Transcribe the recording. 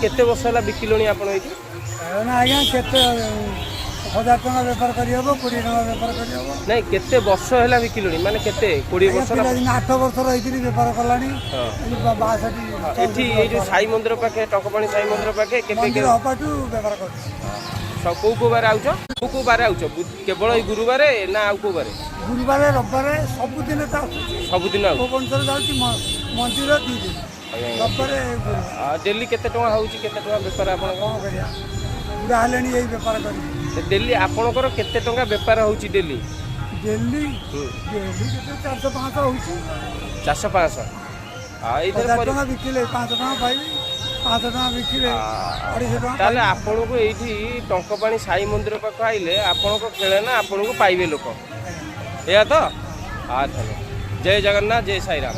केते वर्ष है बिकिलोनी आप आज्ञा केते 1000 टका बेपार कर 20 टका बेपार कर नहीं केते वर्ष है बिकिलोनी माने केते 20 वर्ष 8 वर्ष रही बेपार कलानी एठी ए जो साई मंदिर पाखे टंकपाणी साई मंदिर पाखे केते हपाटू बेपार कर सब को बार आउछ को बार आउछ केवल गुरुवार ना आउ को बार गुरुवार रविवार सबुदिन सबुदिन भुवनेश्वर जाऊँ मंदिर 2 दिन रविवार डेली केते टका होउची केते टका बेपार आपण कौन करिया बुढ़ा हेले यही बेपार कर डेली आपणकर केते टका बेपार होउची डेली डेली डेली 400-500 होउची 400-500 इधर टका बिकिले 500 टका पाइबी 500 टका बिकिले 250 टका ताले आपन को एठी टंकपाणी साई मंदिर पाख आइले आपन को खेले ना आपन को पाइबे लोक या तो जय जगन्नाथ जय साई राम।